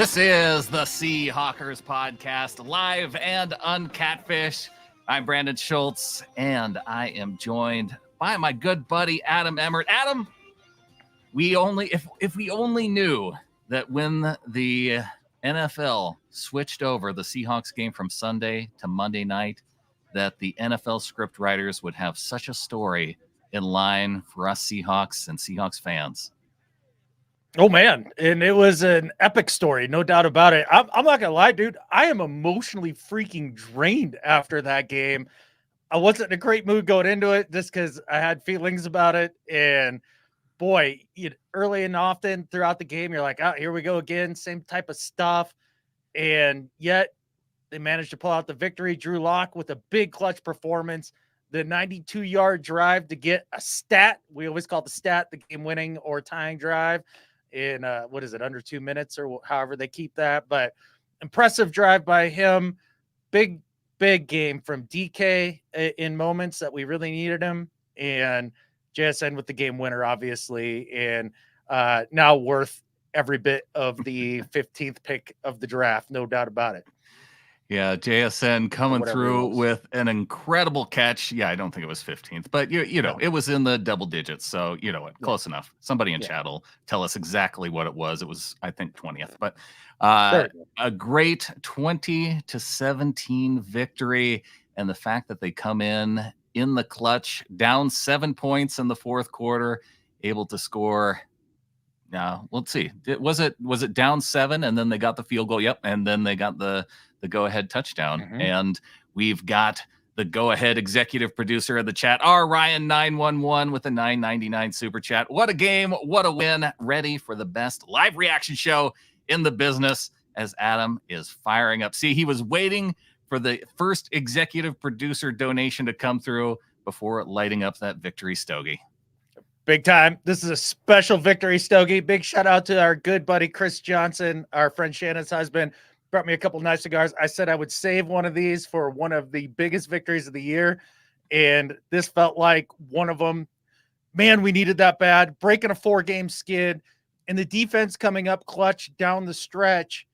This is the Seahawkers podcast, live and uncatfished. I'm Brandon Schultz, and I am joined by my good buddy Adam Emmert. Adam, if we only knew that when the NFL switched over the Seahawks game from Sunday to Monday night, that the NFL script writers would have such a story in line for us Seahawks and Seahawks fans. Oh, man. And it was an epic story, no doubt about it. I'm not going to lie, dude. I am emotionally freaking drained after that game. I wasn't in a great mood going into it just because I had feelings about it. And boy, early and often throughout the game, you're like, oh, here we go again. Same type of stuff. And yet they managed to pull out the victory. Drew Lock with a big clutch performance. The 92-yard drive to get a stat. We always call it the stat, the game-winning or tying drive. In under 2 minutes or however they keep that, but impressive drive by him. Big game from DK in moments that we really needed him, and JSN with the game winner, obviously, and now worth every bit of the 15th pick of the draft, no doubt about it. Yeah, JSN coming through with an incredible catch. Yeah, I don't think it was 15th, but you know, it was in the double digits. So, you know what, close enough. Somebody in chat will tell us exactly what it was. It was, I think, 20th, but a great 20-17 victory. And the fact that they come in the clutch, down 7 points in the fourth quarter, able to score. Now, let's see. Was it down 7 and then they got the field goal? Yep. And then they got the go-ahead touchdown. Mm-hmm. And we've got the go-ahead executive producer of the chat, Ryan911 with a $9.99 super chat. What a game. What a win. Ready for the best live reaction show in the business as Adam is firing up. See, he was waiting for the first executive producer donation to come through before lighting up that victory stogie. Big time. This is a special victory stogie. Big shout out to our good buddy Chris Johnson, our friend Shannon's husband. Brought me a couple nice cigars. I said I would save one of these for one of the biggest victories of the year, and this felt like one of them. Man, we needed that bad. Breaking a 4-game skid, and the defense coming up clutch down the stretch.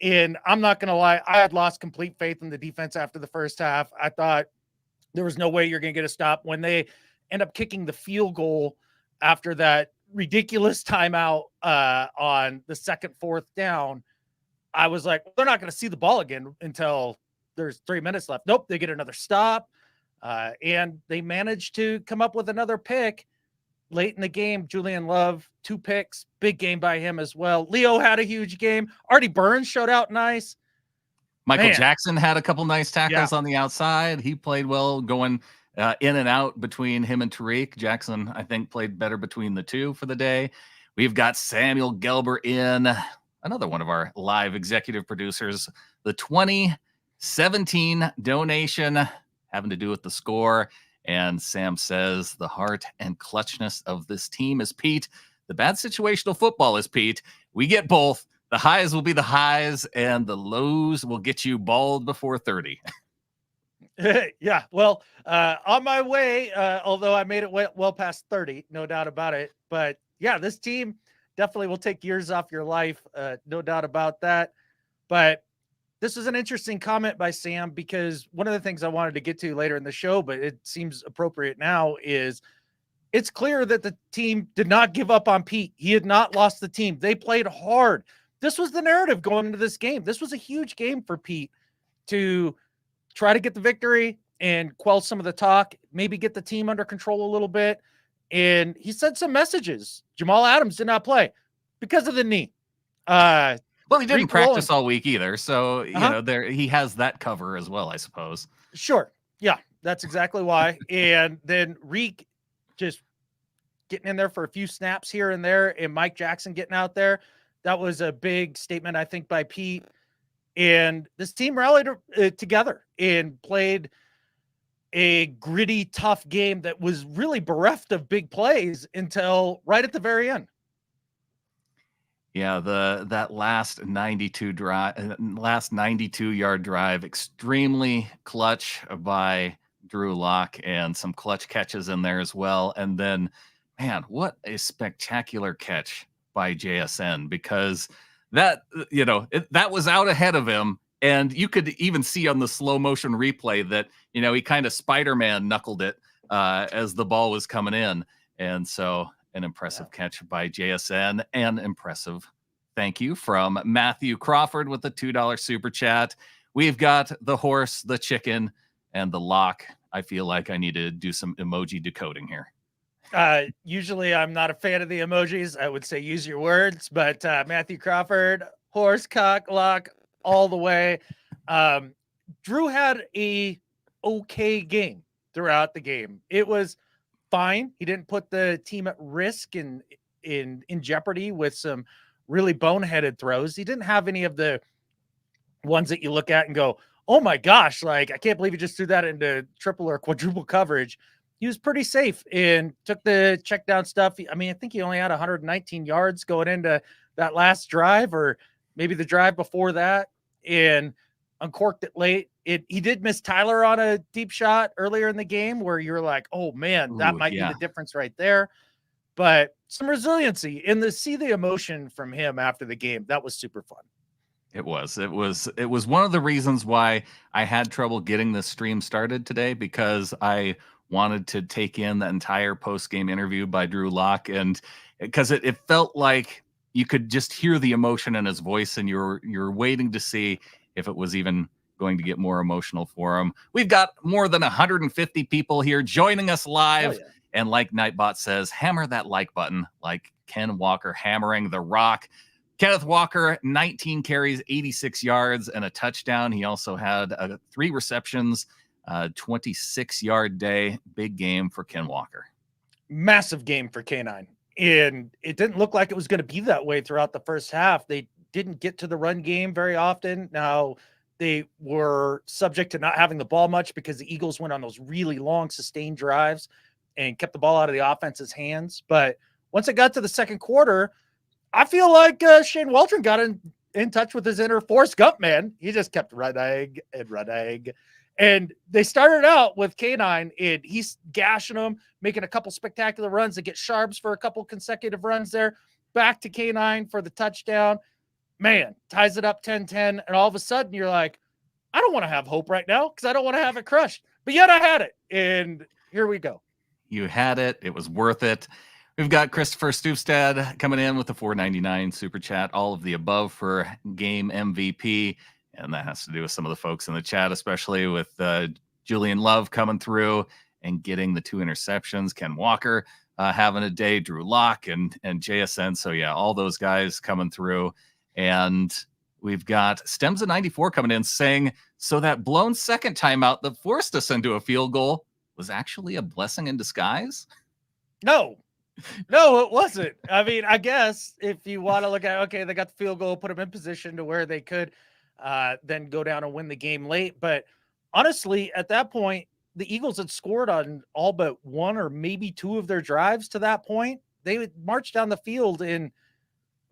And I'm not going to lie, I had lost complete faith in the defense after the first half. I thought there was no way you're going to get a stop. When they end up kicking the field goal after that ridiculous timeout on the second, fourth down, I was like, they're not going to see the ball again until there's 3 minutes left. Nope, they get another stop. And they managed to come up with another pick late in the game. Julian Love, 2 picks, big game by him as well. Leo had a huge game. Artie Burns showed out nice. Michael Jackson had a couple nice tackles on the outside. He played well going in and out between him and Tariq. Jackson, I think, played better between the two for the day. We've got Samuel Gelber in, another one of our live executive producers. The 2017 donation having to do with the score. And Sam says the heart and clutchness of this team is Pete. The bad situational football is Pete. We get both. The highs will be the highs, and the lows will get you bald before 30. Yeah, well, on my way, although I made it well past 30, no doubt about it. But yeah, this team definitely will take years off your life, no doubt about that. But this was an interesting comment by Sam, because one of the things I wanted to get to later in the show, but it seems appropriate now, is it's clear that the team did not give up on Pete. He had not lost the team. They played hard. This was the narrative going into this game. This was a huge game for Pete to try to get the victory and quell some of the talk, maybe get the team under control a little bit. And he sent some messages. Jamal Adams did not play because of the knee. Well, he didn't practice all week either. So, you know, he has that cover as well, I suppose. Sure. Yeah, that's exactly why. And then Reek just getting in there for a few snaps here and there, and Mike Jackson getting out there. That was a big statement, I think, by Pete. And this team rallied together and played a gritty, tough game that was really bereft of big plays until right at the very end. Yeah, that last 92-yard drive, extremely clutch by Drew Lock, and some clutch catches in there as well. And then, man, what a spectacular catch by JSN, because that, that was out ahead of him. And you could even see on the slow motion replay that, he kind of Spider-Man knuckled it as the ball was coming in. And so an impressive catch by JSN, and impressive thank you from Matthew Crawford with the $2 super chat. We've got the horse, the chicken, and the lock. I feel like I need to do some emoji decoding here. Usually I'm not a fan of the emojis. I would say use your words, but Matthew Crawford, horse, cock, lock, all the way. Drew had a okay game throughout the game. It was fine. He didn't put the team at risk in jeopardy with some really boneheaded throws. He didn't have any of the ones that you look at and go, oh my gosh, like, I can't believe he just threw that into triple or quadruple coverage. He was pretty safe and took the check down stuff. I mean, I think he only had 119 yards going into that last drive, or maybe the drive before that, and uncorked it late. He did miss Tyler on a deep shot earlier in the game where you're like, oh man, that might be the difference right there. But some resiliency and see the emotion from him after the game. That was super fun. It was one of the reasons why I had trouble getting the stream started today, because I wanted to take in the entire post-game interview by Drew Lock, and because it felt like you could just hear the emotion in his voice, and you're waiting to see if it was even going to get more emotional for him. We've got more than 150 people here joining us live. Oh, yeah. And like Nightbot says, hammer that like button, like Ken Walker hammering the rock. Kenneth Walker, 19 carries, 86 yards, and a touchdown. He also had 3 receptions, 26-yard day. Big game for Ken Walker. Massive game for K9. And it didn't look like it was going to be that way throughout the first half. They didn't get to the run game very often. Now, they were subject to not having the ball much because the Eagles went on those really long sustained drives and kept the ball out of the offense's hands. But once it got to the second quarter, I feel like Shane Waldron got in touch with his inner Forrest Gump, man. He just kept running and running. And they started out with K9, and he's gashing them, making a couple spectacular runs to get Sharps for a couple consecutive runs there. Back to K9 for the touchdown. Man, ties it up 10-10. And all of a sudden, you're like, I don't want to have hope right now because I don't want to have it crushed. But yet I had it. And here we go. You had it. It was worth it. We've got Christopher Stupstad coming in with the $4.99 super chat. All of the above for game MVP. And that has to do with some of the folks in the chat, especially with Julian Love coming through and getting the 2 interceptions. Ken Walker having a day. Drew Lock and JSN. So, yeah, all those guys coming through. And we've got Stems of 94 coming in saying, so that blown second timeout that forced us into a field goal was actually a blessing in disguise? No, it wasn't. I mean, I guess if you want to look at, okay, they got the field goal, put them in position to where they could then go down and win the game late. But honestly, at that point, the Eagles had scored on all but 1 or maybe 2 of their drives to that point. They would march down the field in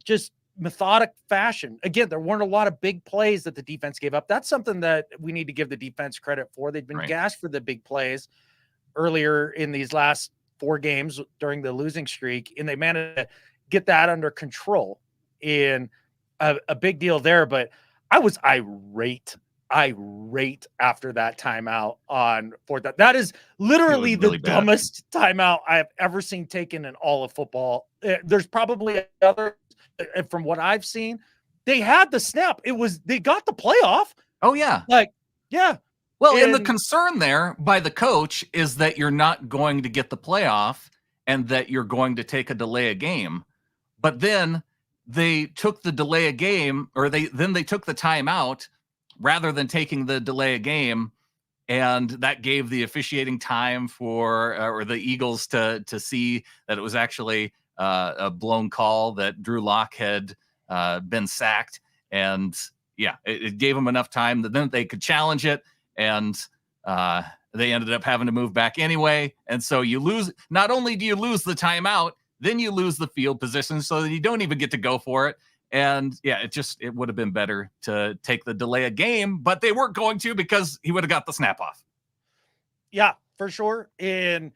just methodic fashion. Again, there weren't a lot of big plays that the defense gave up. That's something that we need to give the defense credit for. They've been gassed for the big plays earlier in these last 4 games during the losing streak, and they managed to get that under control. And a big deal there. But I was irate after that timeout on 4th. That is literally the dumbest timeout I've ever seen taken in all of football. There's probably other, from what I've seen. They had the snap. They got the playoff. Oh yeah. Like, yeah. Well, and the concern there by the coach is that you're not going to get the playoff and that you're going to take a delay a game. But then they took the delay a game, or they took the timeout rather than taking the delay a game. And that gave the officiating time for or the Eagles to see that it was actually a blown call, that Drew Lock had been sacked. And yeah, it gave them enough time that then they could challenge it. And they ended up having to move back anyway. And so you lose, not only do you lose the timeout, then you lose the field position so that you don't even get to go for it. And yeah, it would have been better to take the delay a game, but they weren't going to, because he would have got the snap off. Yeah, for sure. And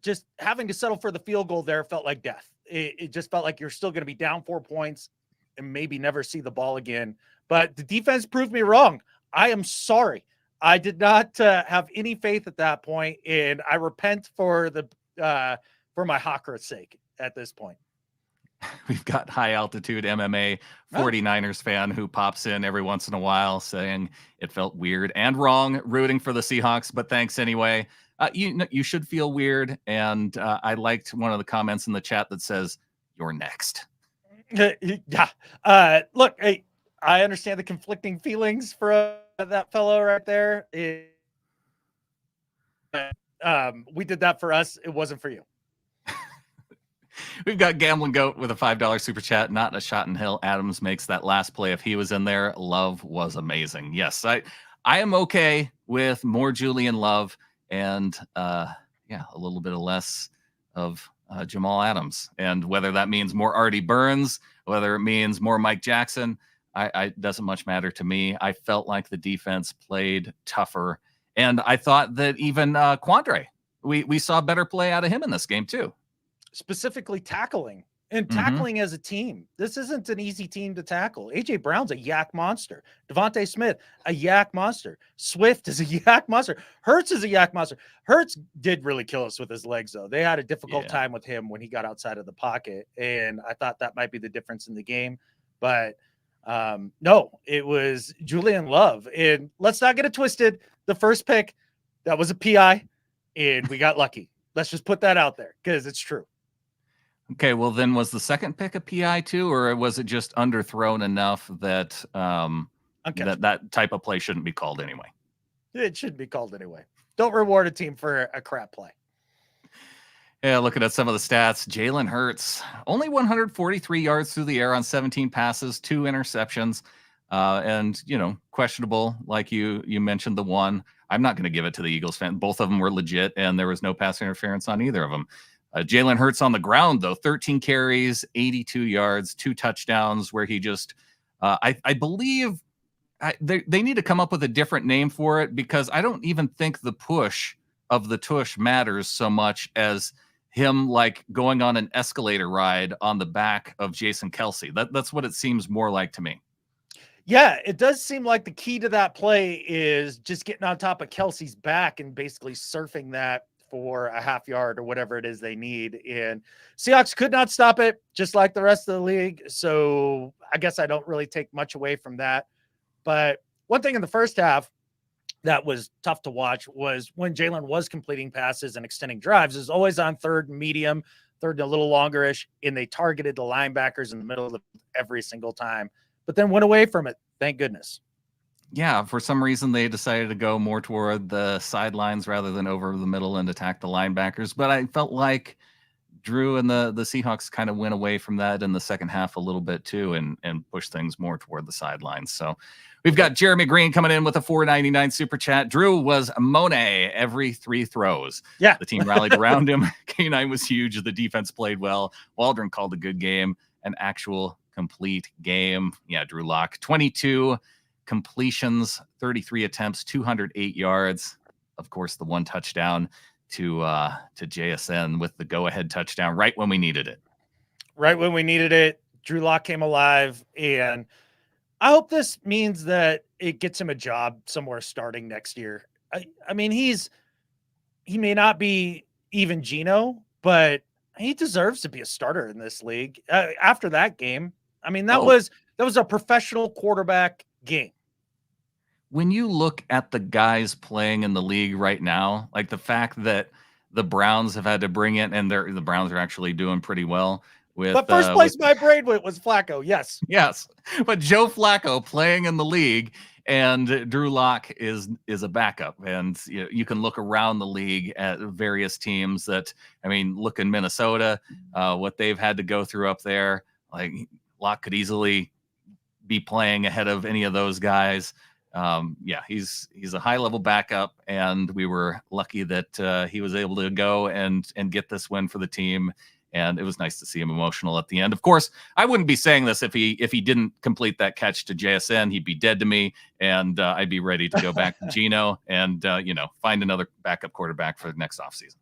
just having to settle for the field goal there felt like death. It just felt like you're still going to be down 4 points. and maybe never see the ball again. But the defense proved me wrong. I am sorry. I did not have any faith at that point, and I repent for my Hawker's sake at this point. We've got high altitude MMA 49ers fan who pops in every once in a while saying it felt weird and wrong rooting for the Seahawks, but thanks anyway. You should feel weird. And I liked one of the comments in the chat that says, "You're next." Yeah. Look, hey, I understand the conflicting feelings for that fellow right there. We did that for us. It wasn't for you. We've got Gambling Goat with a $5 super chat. Not a shot in hell. Adams makes that last play. If he was in there, Love was amazing. Yes, I am okay with more Julian Love and a little bit of less of Jamal Adams. And whether that means more Artie Burns, whether it means more Mike Jackson, I doesn't much matter to me. I felt like the defense played tougher. And I thought that even Quandre, we saw better play out of him in this game too. Specifically tackling and tackling as a team. This isn't an easy team to tackle. AJ Brown's a yak monster. Devontae Smith, a yak monster. Swift is a yak monster. Hurts is a yak monster. Hurts did really kill us with his legs, though. They had a difficult time with him when he got outside of the pocket, and I thought that might be the difference in the game. But no, it was Julian Love. And let's not get it twisted. The first pick, that was a PI, and we got lucky. Let's just put that out there because it's true. Okay, well then was the second pick a PI too, or was it just underthrown enough that that type of play shouldn't be called anyway? It shouldn't be called anyway. Don't reward a team for a crap play. Yeah, looking at some of the stats, Jalen Hurts, only 143 yards through the air on 17 passes, 2 interceptions, and, questionable, like you mentioned the one. I'm not going to give it to the Eagles fan. Both of them were legit, and there was no pass interference on either of them. Jalen Hurts on the ground, though, 13 carries, 82 yards, 2 touchdowns, where he just, I believe they need to come up with a different name for it, because I don't even think the push of the tush matters so much as him like going on an escalator ride on the back of Jason Kelce. That's what it seems more like to me. Yeah, it does seem like the key to that play is just getting on top of Kelce's back and basically surfing that for a half yard or whatever it is they need. And Seahawks could not stop it, just like the rest of the league. So I guess I don't really take much away from that. But one thing in the first half that was tough to watch was when Jalen was completing passes and extending drives, is always on third and medium, third and a little longer-ish, and they targeted the linebackers in the middle of every single time, but then went away from it. Thank goodness. Yeah, for some reason they decided to go more toward the sidelines rather than over the middle and attack the linebackers. But I felt like Drew and the Seahawks kind of went away from that in the second half a little bit too, and pushed things more toward the sidelines. So we've got Jeremy Green coming in with a $4.99 super chat. Drew was Monet every 3 throws. Yeah. The team rallied around him. K9 was huge. The defense played well. Waldron called a good game, an actual complete game. Yeah, Drew Lock, 22 completions, 33 attempts, 208 yards. Of course, the 1 touchdown to JSN with the go-ahead touchdown right when we needed it. Right when we needed it, Drew Lock came alive, and I hope this means that it gets him a job somewhere starting next year. I mean, he may not be even Geno, but he deserves to be a starter in this league. After that game, I mean, that was a professional quarterback game. When you look at the guys playing in the league right now, like the fact that the Browns have had to bring in, and the Browns are actually doing pretty well with. But first place my brain went was Flacco. Yes. But Joe Flacco playing in the league, and Drew Lock is a backup. And you can look around the league at various teams that, I mean, look in Minnesota, what they've had to go through up there. Like Lock could easily be playing ahead of any of those guys. He's a high level backup, and we were lucky that he was able to go and get this win for the team. And it was nice to see him emotional at the end. Of course, I wouldn't be saying this if he didn't complete that catch to JSN. He'd be dead to me, and I'd be ready to go back to Geno and find another backup quarterback for the next offseason.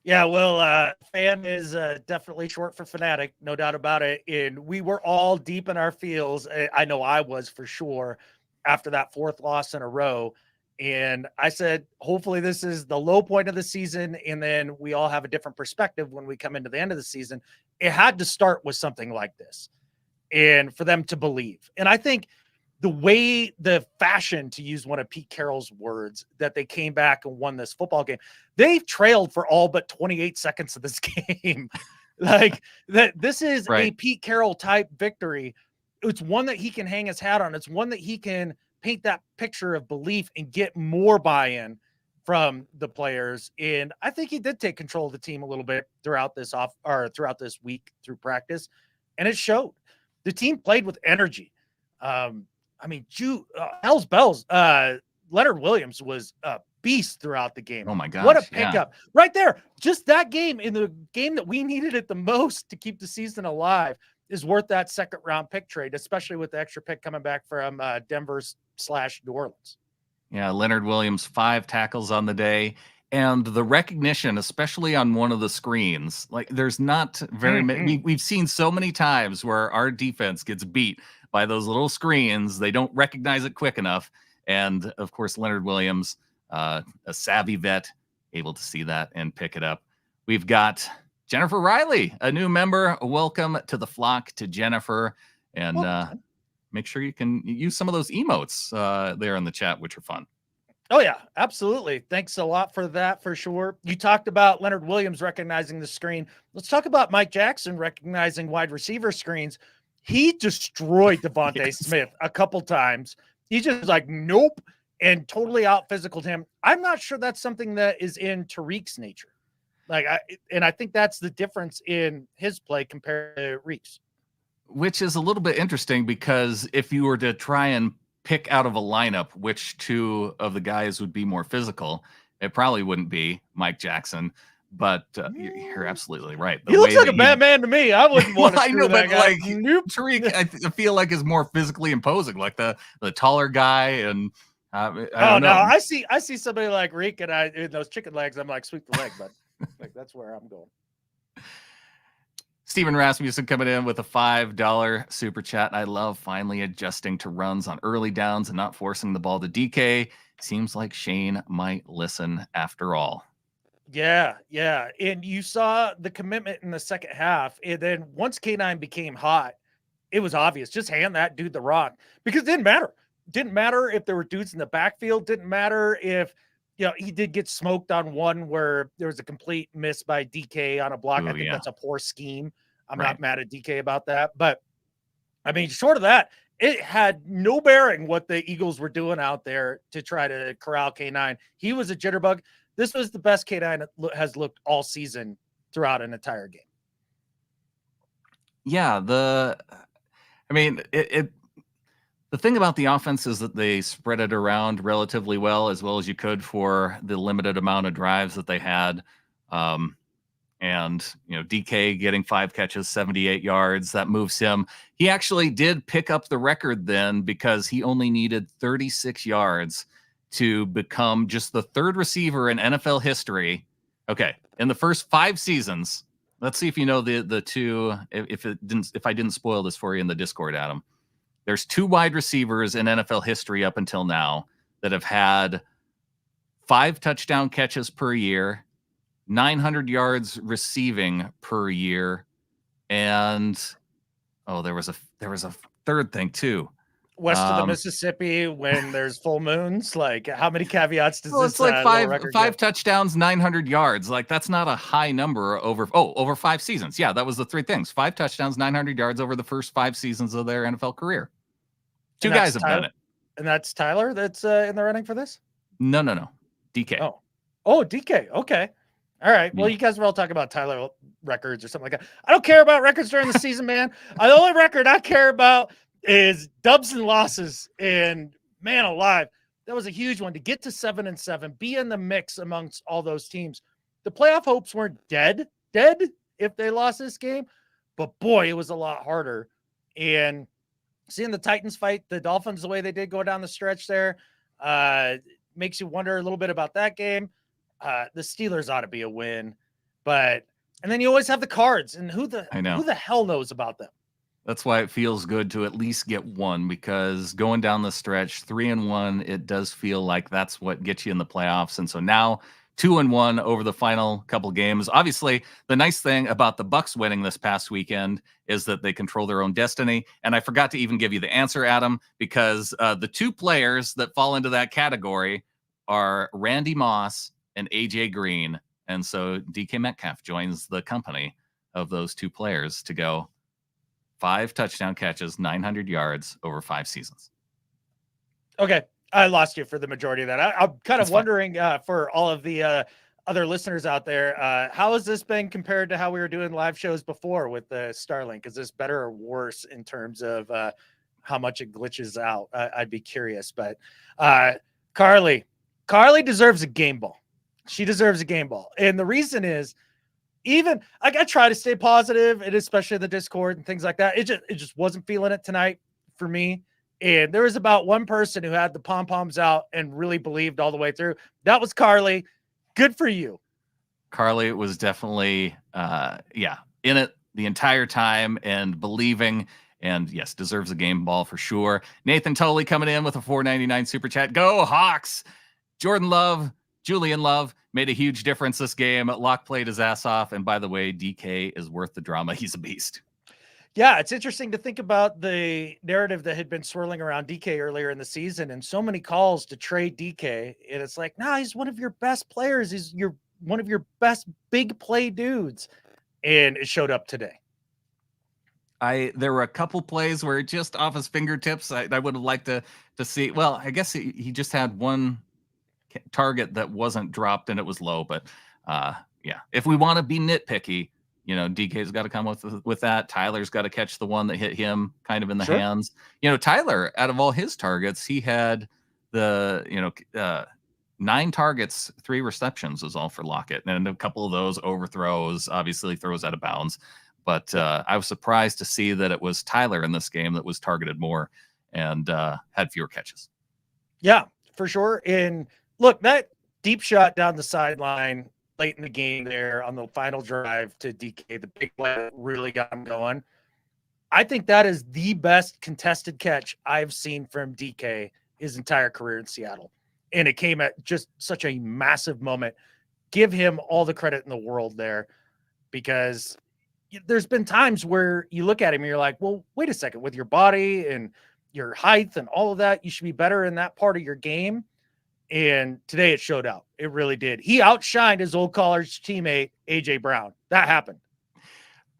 Yeah, well, fan is definitely short for fanatic, no doubt about it. And we were all deep in our feels. I know I was for sure after that fourth loss in a row. And I said, hopefully, this is the low point of the season. And then we all have a different perspective when we come into the end of the season. It had to start with something like this and for them to believe. And I think the way, the fashion, to use one of Pete Carroll's words, that they came back and won this football game, they trailed for all but 28 seconds of this game. Like that, this is a Pete Carroll type victory. It's one that he can hang his hat on. It's one that he can paint that picture of belief and get more buy-in from the players. And I think he did take control of the team a little bit throughout this throughout this week through practice, and it showed. The team played with energy. I mean, hell's bells. Leonard Williams was a beast throughout the game. Oh my gosh. What a pickup right there. Just that game, in the game that we needed it the most to keep the season alive, is worth that second round pick trade, especially with the extra pick coming back from Denver/New Orleans. Yeah. Leonard Williams, 5 tackles on the day. And the recognition, especially on one of the screens, like there's not very many. We've seen so many times where our defense gets beat by those little screens. They don't recognize it quick enough. And of course, Leonard Williams, a savvy vet, able to see that and pick it up. We've got Jennifer Riley, a new member. Welcome to the flock to Jennifer. And make sure you can use some of those emotes there in the chat, which are fun. Oh, yeah, absolutely. Thanks a lot for that, for sure. You talked about Leonard Williams recognizing the screen. Let's talk about Mike Jackson recognizing wide receiver screens. He destroyed Devontae Smith a couple times. He just like, nope, and totally out physicaled him. I'm not sure that's something that is in Tariq's nature. I think that's the difference in his play compared to Reek's. Which is a little bit interesting, because if you were to try and pick out of a lineup which two of the guys would be more physical, it probably wouldn't be Mike Jackson. But you're absolutely right. He looks like a bad man to me. I wouldn't want to. I know, but like Tariq, I feel like is more physically imposing, like the taller guy. And I don't know. I see somebody like Reek, and in those chicken legs, I'm like, sweep the leg, but like that's where I'm going. Steven Rasmussen coming in with a $5 super chat. I love finally adjusting to runs on early downs and not forcing the ball to DK. Seems like Shane might listen after all. Yeah. And you saw the commitment in the second half. And then once K9 became hot, it was obvious. Just hand that dude the rock, because it didn't matter. Didn't matter if there were dudes in the backfield. Didn't matter if, he did get smoked on one where there was a complete miss by DK on a block. I think that's a poor scheme. I'm not mad at DK about that. But, I mean, short of that, it had no bearing what the Eagles were doing out there to try to corral K9. He was a jitterbug. This was the best K9 has looked all season throughout an entire game. Yeah, the thing about the offense is that they spread it around relatively well as you could for the limited amount of drives that they had. And DK getting 5 catches, 78 yards, that moves him. He actually did pick up the record then, because he only needed 36 yards to become just the third receiver in NFL history. Okay, in the first 5 seasons. Let's see if you know the two. If I didn't spoil this for you in the Discord, Adam. There's 2 wide receivers in NFL history up until now that have had 5 touchdown catches per year, 900 yards receiving per year, and there was a third thing too. West of the Mississippi, when there's full moons, like how many caveats does this? It's like five touchdowns, 900 yards. Like that's not a high number over 5 seasons. Yeah, that was the 3 things: 5 touchdowns, 900 yards over the first 5 seasons of their NFL career. 2 guys have done it, and that's Tyler. That's in the running for this. No, DK. Oh, DK. Okay. All right. Well, you guys were all talking about Tyler records or something like that. I don't care about records during the season, man. The only record I care about is dubs and losses. And man alive, that was a huge one to get to 7-7, be in the mix amongst all those teams. The playoff hopes weren't dead if they lost this game, but boy, it was a lot harder. And seeing the Titans fight the Dolphins the way they did go down the stretch there makes you wonder a little bit about that game. The Steelers ought to be a win. But and then you always have the Cards, and who I know. the hell knows about them? That's why it feels good to at least get one, because going down the stretch 3-1, it does feel like that's what gets you in the playoffs. And so now 2-1 over the final couple games. Obviously, the nice thing about the Bucks winning this past weekend is that they control their own destiny. And I forgot to even give you the answer, Adam, because the two players that fall into that category are Randy Moss and AJ Green. And so DK Metcalf joins the company of those two players to go 5 touchdown catches, 900 yards over 5 seasons. Okay. I lost you for the majority of that. I'm kind of That's wondering for all of the other listeners out there, how has this been compared to how we were doing live shows before with the Starlink? Is this better or worse in terms of how much it glitches out? I'd be curious. But Carly deserves a game ball. She deserves a game ball. And the reason is, even like I try to stay positive, and especially the Discord and things like that. It just wasn't feeling it tonight for me. And there was about one person who had the pom-poms out and really believed all the way through. That was Carly. Good for you. Carly was definitely in it the entire time and believing, and yes, deserves a game ball for sure. Nathan Tolley coming in with a $4.99 super chat. Go Hawks. Jordan Love, Julian Love made a huge difference this game. Locke played his ass off. And by the way, DK is worth the drama. He's a beast. Yeah, it's interesting to think about the narrative that had been swirling around DK earlier in the season and so many calls to trade DK. And it's like, nah, he's one of your best players. He's one of your best big play dudes. And it showed up today. There were a couple plays where just off his fingertips, I would have liked to see. Well, I guess he just had one target that wasn't dropped and it was low, but if we want to be nitpicky, DK's got to come with that. Tyler's got to catch the one that hit him kind of in the hands. Tyler, out of all his targets, he had the 9 targets, 3 receptions was all for Lockett, and a couple of those overthrows, obviously throws out of bounds. But I was surprised to see that it was Tyler in this game that was targeted more and had fewer catches. Yeah, for sure. And look, that deep shot down the sideline late in the game there on the final drive to DK, the big play that really got him going. I think that is the best contested catch I've seen from DK his entire career in Seattle. And it came at just such a massive moment. Give him all the credit in the world there, because there's been times where you look at him and you're like, well, wait a second, with your body and your height and all of that, you should be better in that part of your game. And today it showed out. It really did. He outshined his old college teammate, AJ Brown. That happened.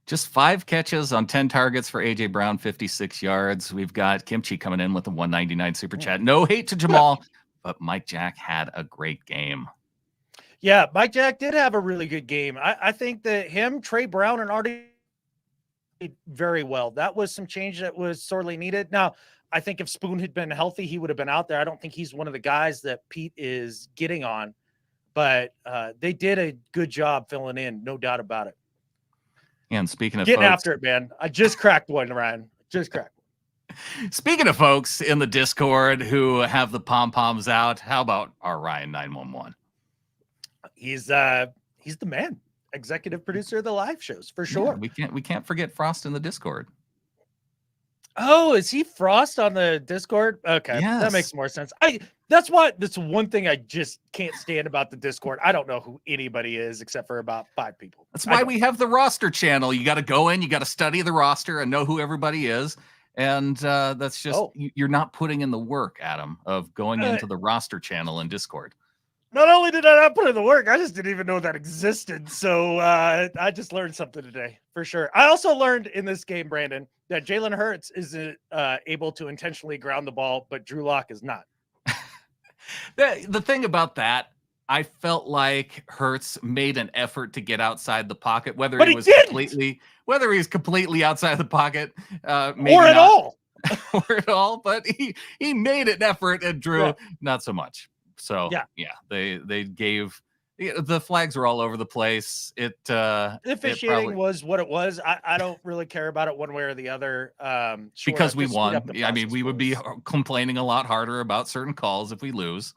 Just 5 catches on 10 targets for AJ Brown, 56 yards. We've got Kimchi coming in with a $1.99 super chat. No hate to Jamal, but Mike Jack had a great game. Yeah, Mike Jack did have a really good game. I think that him, Trey Brown, and Artie did very well. That was some change that was sorely needed. Now, I think if Spoon had been healthy, he would have been out there. I don't think he's one of the guys that Pete is getting on, but they did a good job filling in, no doubt about it. And speaking of getting folks, after it, man. I just cracked one, Ryan. Just cracked one. Speaking of folks in the Discord who have the pom-poms out, how about our Ryan 911? He's the man. Executive producer of the live shows, for sure. Yeah, we can't forget Frost in the Discord. Oh, is he Frost on the Discord? Okay, yes. That makes more sense. That's one thing I just can't stand about the Discord. I don't know who anybody is except for about 5 people. That's why we have the roster channel. You got to go in, you got to study the roster and know who everybody is. And that's just, you're not putting in the work, Adam, of going into the roster channel in Discord. Not only did I not put in the work, I just didn't even know that existed. So I just learned something today, for sure. I also learned in this game, Brandon, that Jalen Hurts is able to intentionally ground the ball, but Drew Lock is not. The thing about that, I felt like Hurts made an effort to get outside the pocket, whether he's completely outside the pocket, or at all, but he made an effort, and Drew not so much. So they gave the flags were all over the place. The officiating was what it was. I don't really care about it one way or the other. Because we won. I mean, we would be complaining a lot harder about certain calls if we lose.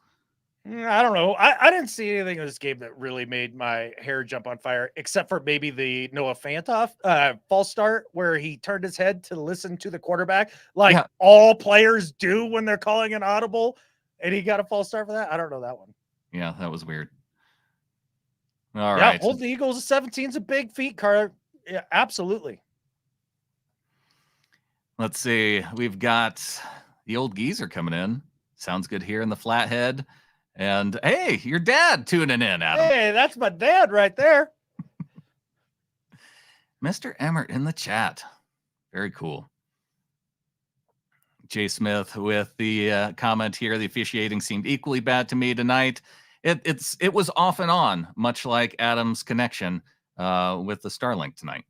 I don't know. I didn't see anything in this game that really made my hair jump on fire, except for maybe the Noah Fantoff false start where he turned his head to listen to the quarterback, like all players do when they're calling an audible, and he got a false start for that. I don't know that one. Yeah, that was weird. All right. Hold the Eagles to 17 is a big feat, Carter. Yeah, absolutely. Let's see. We've got the old geezer coming in. Sounds good here in the Flathead. And hey, your dad tuning in, Adam. Hey, that's my dad right there. Mr. Emmert in the chat. Very cool. Jay Smith with the comment here. The officiating seemed equally bad to me tonight. It was off and on, much like Adam's connection with the Starlink tonight.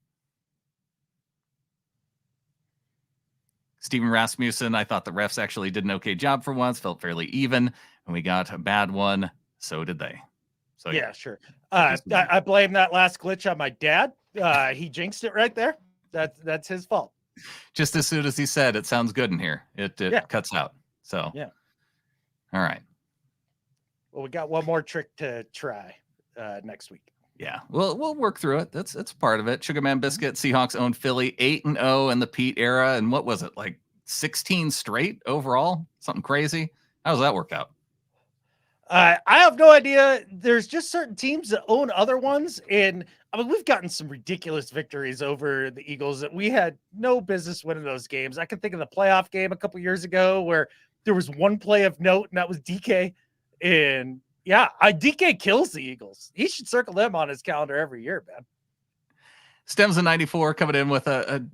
Steven Rasmussen, I thought the refs actually did an okay job for once, felt fairly even, and we got a bad one. So did they. So yeah, sure. I blame that last glitch on my dad. He jinxed it right there. That's his fault. Just as soon as he said it sounds good in here, it cuts out. So yeah. All right. Well, we got one more trick to try next week. Yeah, we'll work through it. That's part of it. Sugarman Biscuit, Seahawks owned Philly 8-0 in the Pete era, and what was it, like 16 straight overall? Something crazy. How does that work out? I have no idea. There's just certain teams that own other ones, and I mean we've gotten some ridiculous victories over the Eagles that we had no business winning those games. I can think of the playoff game a couple years ago where there was one play of note, and that was DK, and yeah, DK kills the Eagles. He should circle them on his calendar every year, man. Stems in 94 coming in with a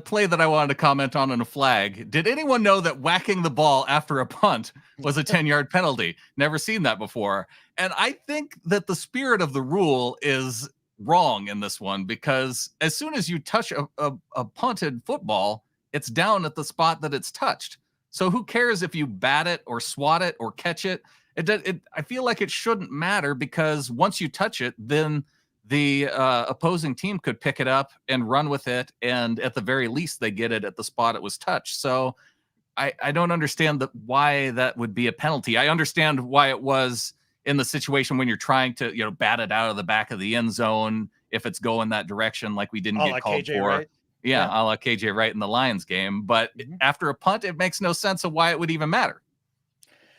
play that I wanted to comment on a flag. Did anyone know that whacking the ball after a punt was a 10-yard penalty? Never seen that before. And I think that the spirit of the rule is wrong in this one, because as soon as you touch a punted football, it's down at the spot that it's touched. So who cares if you bat it or swat it or catch it? I feel like it shouldn't matter, because once you touch it, then the opposing team could pick it up and run with it, and at the very least, they get it at the spot it was touched. So I don't understand why that would be a penalty. I understand why it was in the situation when you're trying to bat it out of the back of the end zone if it's going that direction, like we didn't get called KJ for. Wright. Yeah, a la KJ Wright in the Lions game. But after a punt, it makes no sense of why it would even matter.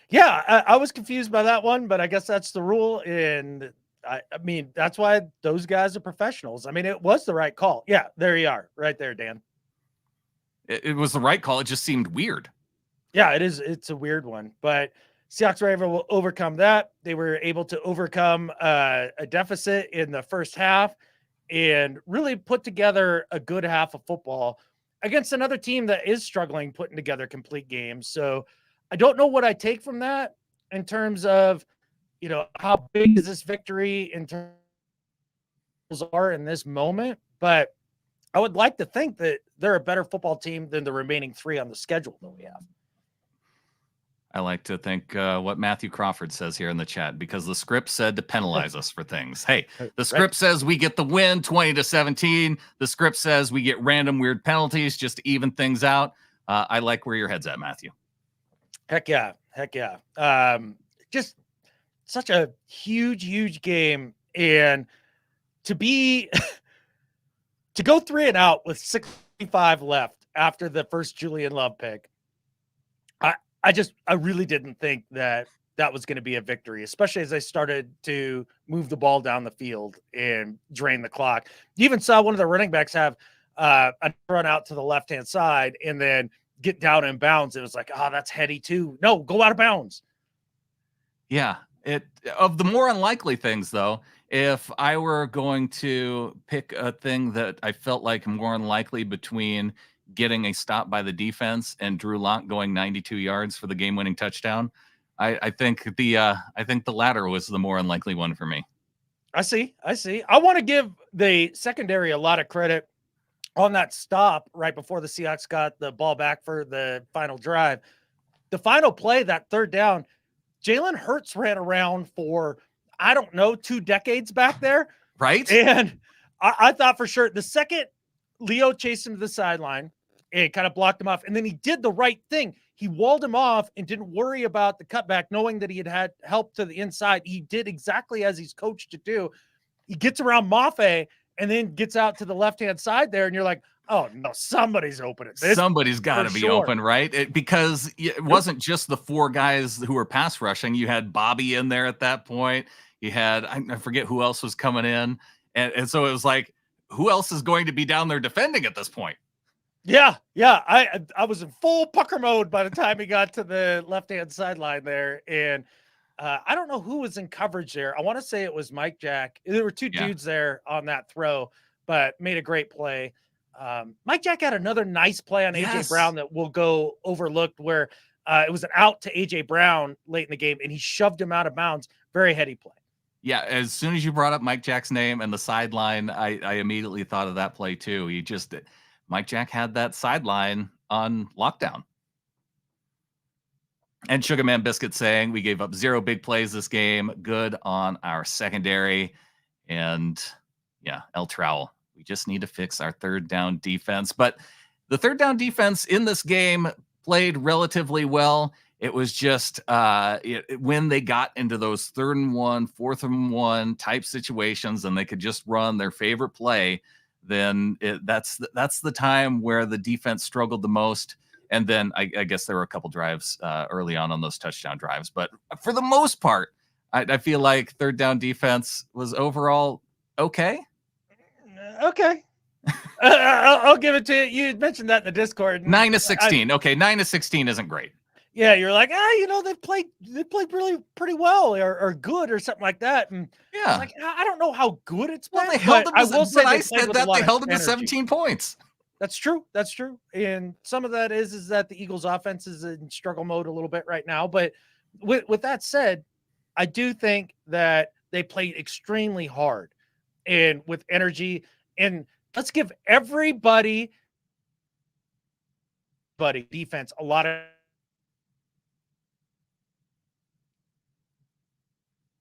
Yeah, I was confused by that one, but I guess that's the rule. And I mean, that's why those guys are professionals. I mean, it was the right call. Yeah, there you are. Right there, Dan. It was the right call. It just seemed weird. Yeah, it is. It's a weird one. But Seahawks were able to overcome that. They were able to overcome a deficit in the first half and really put together a good half of football against another team that is struggling putting together complete games. So I don't know what I take from that in terms of, how big is this victory in terms are in this moment, but I would like to think that they're a better football team than the remaining three on the schedule that we have. I like to think what Matthew Crawford says here in the chat, because the script said to penalize us for things. Hey, the script says we get the win 20-17. The script says we get random weird penalties just to even things out. I like where your head's at, Matthew. Heck yeah. Just such a huge game. And to go 3 and out with 65 left after the first Julian Love pick, I really didn't think that was going to be a victory, especially as they started to move the ball down the field and drain the clock. You even saw one of the running backs have a run out to the left-hand side and then get down in bounds. It was like, that's heady too. No, go out of bounds. Yeah. Of the more unlikely things, though, if I were going to pick a thing that I felt like more unlikely between getting a stop by the defense and Drew Lock going 92 yards for the game-winning touchdown, I think the latter was the more unlikely one for me. I see. I want to give the secondary a lot of credit on that stop right before the Seahawks got the ball back for the final drive. The final play, that third down, Jalen Hurts ran around for, 2 decades back there. Right. And I thought for sure the second Leo chased him to the sideline and kind of blocked him off. And then he did the right thing. he walled him off and didn't worry about the cutback, knowing that he had help to the inside. He did exactly as he's coached to do. He gets around Mafe and then gets out to the left-hand side there, and you're like, oh, no, somebody's open at this. Somebody's got to be open, right? Because it wasn't just the 4 guys who were pass rushing. You had Bobby in there at that point. You had, I forget who else was coming in. And so it was like, who else is going to be down there defending at this point? Yeah. I was in full pucker mode by the time he got to the left-hand sideline there. And I don't know who was in coverage there. I want to say it was Mike Jack. There were 2 dudes there on that throw, but made a great play. Mike Jack had another nice play on AJ Brown that will go overlooked, where it was an out to AJ Brown late in the game, and he shoved him out of bounds. Very heady play. Yeah, as soon as you brought up Mike Jack's name and the sideline, I immediately thought of that play too. Mike Jack had that sideline on lockdown. And Sugarman Biscuit saying, we gave up 0 big plays this game. Good on our secondary. And yeah, El Trowel, we just need to fix our third down defense. But the third down defense in this game played relatively well. It was just when they got into those 3rd and 1, 4th and 1 type situations, and they could just run their favorite play, then that's the time where the defense struggled the most. And then I guess there were a couple drives early on those touchdown drives. But for the most part, I feel like third down defense was overall okay. Okay. I'll give it to you. You mentioned that in the Discord. 9-16. Okay, 9-16 isn't great. Yeah, you're like, they played really pretty well or good or something like that. And yeah, like, I don't know how good it's been. Well, they held them. I will say I said that they held them to 17 points. That's true. And some of that is that the Eagles offense is in struggle mode a little bit right now. But with that said, I do think that they played extremely hard and with energy. And let's give everybody defense a lot of.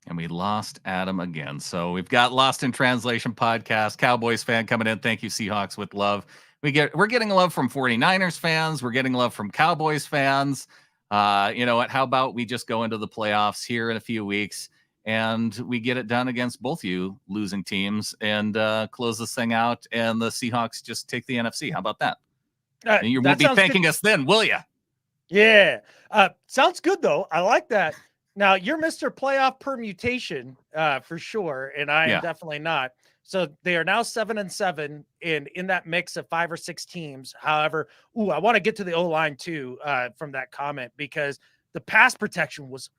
And we lost Adam again. So we've got Lost in Translation podcast. Cowboys fan coming in. Thank you, Seahawks, with love. We're getting love from 49ers fans. We're getting love from Cowboys fans. You know what? How about we just go into the playoffs here in a few weeks and we get it done against both you losing teams and close this thing out, and the Seahawks just take the NFC. How about that? And you won't be thanking us then, will you? Yeah. Sounds good, though. I like that. Now, you're Mr. Playoff Permutation for sure, and I am definitely not. So they are now 7-7, and in that mix of 5 or 6 teams. However, I want to get to the O-line too from that comment, because the pass protection was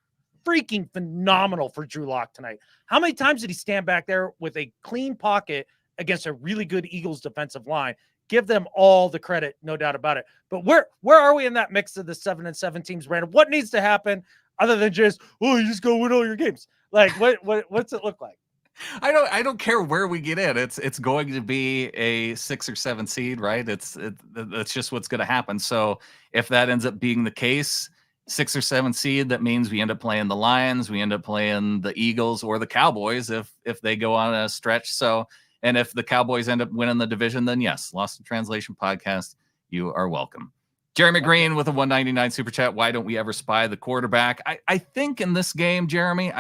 freaking phenomenal for Drew Lock tonight. How many times did he stand back there with a clean pocket against a really good Eagles defensive line? Give them all the credit, no doubt about it. But where are we in that mix of the 7-7 teams, Brandon? What needs to happen other than just, you just go win all your games? Like, what's it look like? I don't care where we get in. It's going to be a 6 or 7 seed, right? That's just what's going to happen. So if that ends up being the case, 6 or 7 seed, that means we end up playing the Lions, we end up playing the Eagles or the Cowboys if they go on a stretch. So, and if the Cowboys end up winning the division, then yes, Lost in Translation podcast, you are welcome. Jeremy Green with a 199 super chat. Why don't we ever spy the quarterback? I think in this game, Jeremy,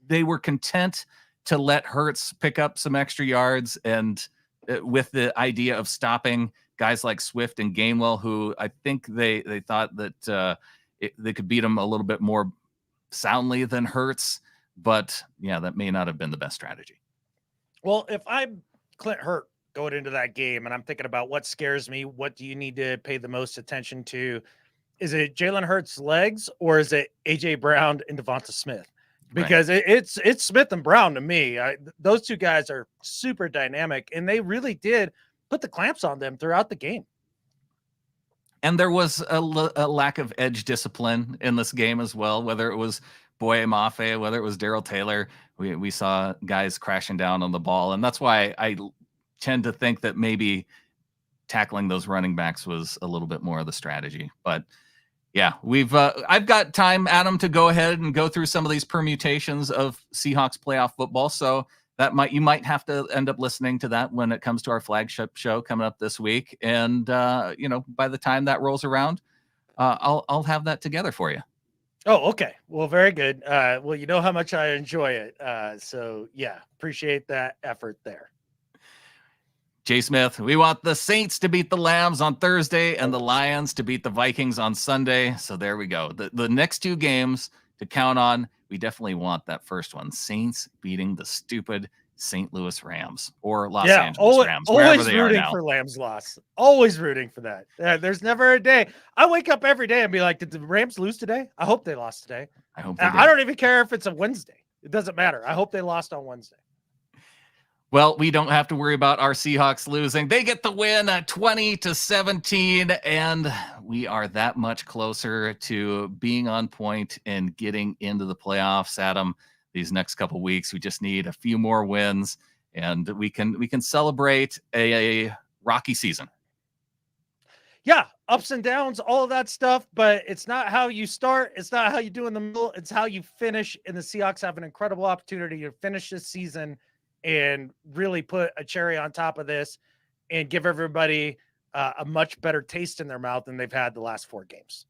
they were content to let Hurts pick up some extra yards, and with the idea of stopping guys like Swift and Gainwell, who I think they thought that they could beat him a little bit more soundly than Hurts. But yeah, that may not have been the best strategy. Well, if I'm Clint Hurt going into that game and I'm thinking about what scares me, what do you need to pay the most attention to? Is it Jalen Hurts' legs, or is it AJ Brown and Devonta Smith? Because it's Smith and Brown to me. Those two guys are super dynamic, and they really did put the clamps on them throughout the game. And there was a lack of edge discipline in this game as well, whether it was Boye Mafe, whether it was Darrell Taylor. We saw guys crashing down on the ball, and that's why I tend to think that maybe tackling those running backs was a little bit more of the strategy. But yeah, I've got time, Adam, to go ahead and go through some of these permutations of Seahawks playoff football. So you might have to end up listening to that when it comes to our flagship show coming up this week. And by the time that rolls around, I'll have that together for you. Oh, okay. Well, very good. Well, you know how much I enjoy it. So yeah, appreciate that effort there. Jay Smith, we want the Saints to beat the Lambs on Thursday and the Lions to beat the Vikings on Sunday. So there we go. The next two games to count on, we definitely want that first one. Saints beating the stupid St. Louis Rams or Los Angeles Rams, wherever they are now. Always rooting for Lambs loss. Always rooting for that. There's never a day. I wake up every day and be like, did the Rams lose today? I hope they lost today. I hope they did. I don't even care if it's a Wednesday. It doesn't matter. I hope they lost on Wednesday. Well, we don't have to worry about our Seahawks losing. They get the win 20-17, and we are that much closer to being on point and getting into the playoffs, Adam. These next couple weeks, we just need a few more wins, and we can celebrate a rocky season. Yeah, ups and downs, all of that stuff, but it's not how you start. It's not how you do in the middle. It's how you finish, and the Seahawks have an incredible opportunity to finish this season and really put a cherry on top of this and give everybody a much better taste in their mouth than they've had the last 4 games.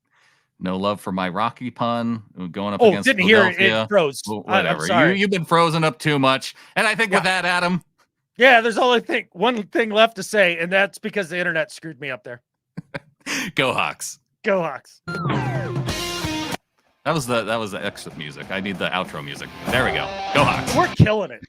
No love for my Rocky pun going up against didn't Philadelphia. Hear it froze. Well, whatever. You've been frozen up too much. And I think with that, Adam. Yeah, there's only one thing left to say, and that's because the internet screwed me up there. Go Hawks. Go Hawks. That was the exit music. I need the outro music. There we go. Go Hawks. We're killing it.